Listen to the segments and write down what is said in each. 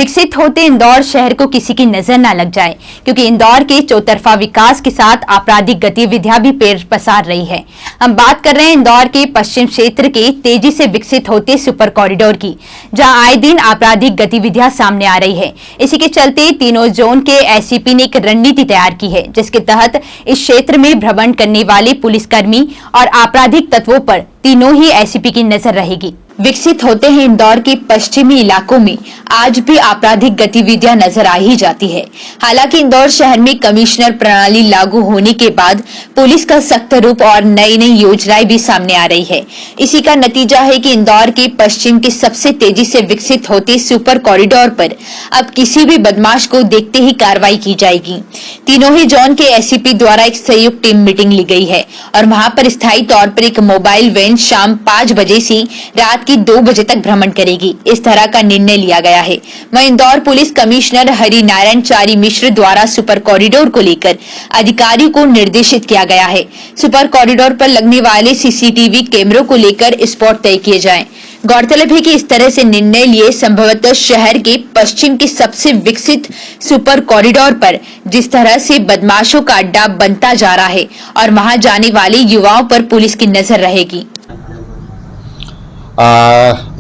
विकसित होते इंदौर शहर को किसी की नजर न लग जाए, क्योंकि इंदौर के चौतरफा विकास के साथ आपराधिक गतिविधियां भी पैर पसार रही है। हम बात कर रहे हैं इंदौर के पश्चिम क्षेत्र के तेजी से विकसित होते सुपर कॉरिडोर की, जहां आए दिन आपराधिक गतिविधियां सामने आ रही है। इसी के चलते तीनों जोन के एससीपी ने एक रणनीति तैयार की है, जिसके तहत इस क्षेत्र में भ्रमण करने वाले पुलिसकर्मी और आपराधिक तत्वों पर तीनों ही एससीपी की नजर रहेगी। विकसित होते हैं इंदौर के पश्चिमी इलाकों में आज भी आपराधिक गतिविधियां नजर आ ही जाती है। हालांकि इंदौर शहर में कमिश्नर प्रणाली लागू होने के बाद पुलिस का सख्त रूप और नई नई योजनाएं भी सामने आ रही है। इसी का नतीजा है कि इंदौर के पश्चिम के सबसे तेजी से विकसित होते सुपर कॉरिडोर पर अब किसी भी बदमाश को देखते ही कार्रवाई की जाएगी। तीनों ही जोन के एससीपी द्वारा एक संयुक्त टीम मीटिंग ली गई है और वहां पर स्थायी तौर पर एक मोबाइल वैन शाम 5 बजे से रात 2 बजे तक भ्रमण करेगी। इस तरह का निर्णय लिया गया है। वहीं इंदौर पुलिस कमिश्नर हरि नारायण चारी मिश्र द्वारा सुपर कॉरिडोर को लेकर अधिकारियों को निर्देशित किया गया है। सुपर कॉरिडोर पर लगने वाले सीसीटीवी कैमरों को लेकर स्पॉट तय किए जाएं। गौरतलब है कि इस तरह से निर्णय लिए संभवतः शहर के पश्चिम के सबसे विकसित सुपर कॉरिडोर पर जिस तरह से बदमाशों का अड्डा बनता जा रहा है और वहां जाने वाले युवाओं पर पुलिस की नजर रहेगी।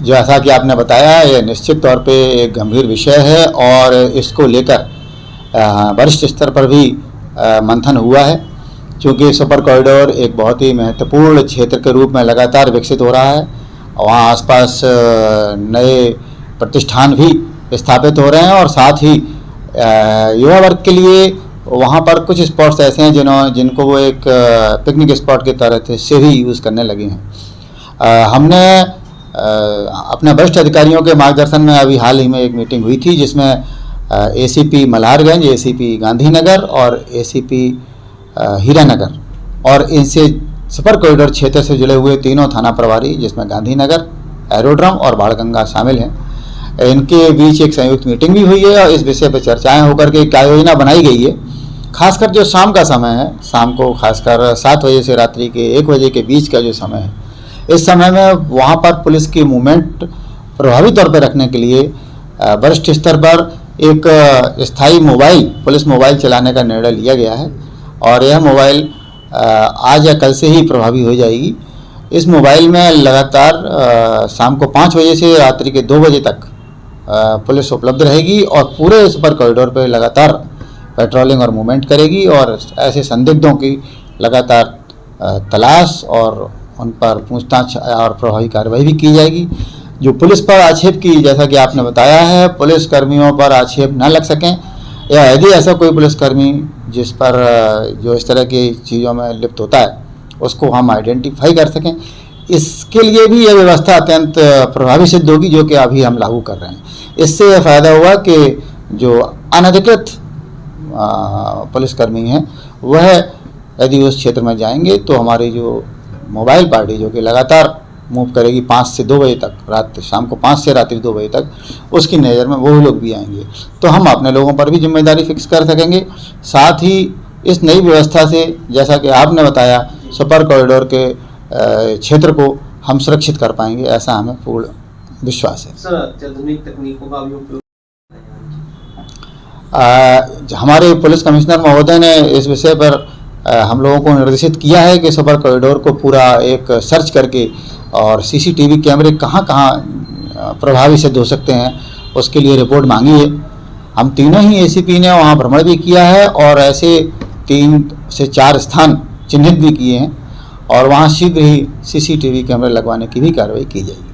जैसा कि आपने बताया, ये निश्चित तौर पे एक गंभीर विषय है और इसको लेकर वरिष्ठ स्तर पर भी मंथन हुआ है, क्योंकि सुपर कॉरिडोर एक बहुत ही महत्वपूर्ण क्षेत्र के रूप में लगातार विकसित हो रहा है। वहाँ आसपास नए प्रतिष्ठान भी स्थापित हो रहे हैं और साथ ही युवा वर्ग के लिए वहाँ पर कुछ स्पॉट्स ऐसे हैं जिनको वो एक पिकनिक स्पॉट की तरह से भी यूज़ करने लगे हैं। हमने अपने वरिष्ठ अधिकारियों के मार्गदर्शन में अभी हाल ही में एक मीटिंग हुई थी, जिसमें एसीपी मल्हारगंज, एसीपी गांधीनगर और एसीपी हीरानगर और इनसे सुपर कॉरिडोर क्षेत्र से जुड़े हुए तीनों थाना प्रभारी, जिसमें गांधीनगर, एरोड्रम और बाणगंगा शामिल हैं, इनके बीच एक संयुक्त मीटिंग भी हुई है और इस विषय पर चर्चाएं होकर के क्या योजना बनाई गई है। खासकर जो शाम का समय है, शाम को खासकर 7 बजे से रात्रि के 1 बजे के बीच का जो समय है, इस समय में वहाँ पर पुलिस की मूवमेंट प्रभावी तौर पर रखने के लिए वरिष्ठ स्तर पर एक स्थायी पुलिस मोबाइल चलाने का निर्णय लिया गया है और यह मोबाइल आज या कल से ही प्रभावी हो जाएगी। इस मोबाइल में लगातार शाम को 5 बजे से रात्रि के 2 बजे तक पुलिस उपलब्ध रहेगी और पूरे सुपर कॉरिडोर पर लगातार पेट्रोलिंग और मूवमेंट करेगी और ऐसे संदिग्धों की लगातार तलाश और उन पर पूछताछ और प्रभावी कार्रवाई भी की जाएगी। जो पुलिस पर आक्षेप की, जैसा कि आपने बताया है, पुलिस कर्मियों पर आक्षेप न लग सकें या यदि ऐसा कोई पुलिसकर्मी जिस पर जो इस तरह की चीज़ों में लिप्त होता है उसको हम आइडेंटिफाई कर सकें, इसके लिए भी यह व्यवस्था अत्यंत प्रभावी सिद्ध होगी, जो कि अभी हम लागू कर रहे हैं। इससे यह फ़ायदा हुआ कि जो अनधिकृत पुलिसकर्मी हैं वह यदि उस क्षेत्र में जाएंगे तो हमारी जो मोबाइल पार्टी, जो कि लगातार मूव करेगी 5 से 2 बजे तक, शाम को 5 से रात्रि 2 बजे तक, उसकी नज़र में वो लोग भी आएंगे, तो हम अपने लोगों पर भी जिम्मेदारी फिक्स कर सकेंगे। साथ ही इस नई व्यवस्था से, जैसा कि आपने बताया, सुपर कॉरिडोर के क्षेत्र को हम सुरक्षित कर पाएंगे, ऐसा हमें पूर्ण विश्वास है। सर, अत्याधुनिक तकनीकों का भी उपयोग हमारे पुलिस कमिश्नर महोदय ने इस विषय पर हम लोगों को निर्देशित किया है कि सुपर कॉरिडोर को पूरा एक सर्च करके और सीसीटीवी कैमरे कहाँ कहाँ प्रभावी सिद्ध हो सकते हैं, उसके लिए रिपोर्ट मांगी है। हम तीनों ही एसीपी ने वहाँ भ्रमण भी किया है और ऐसे 3 से 4 स्थान चिन्हित भी किए हैं और वहाँ शीघ्र ही सीसीटीवी कैमरे लगवाने की भी कार्रवाई की जाएगी।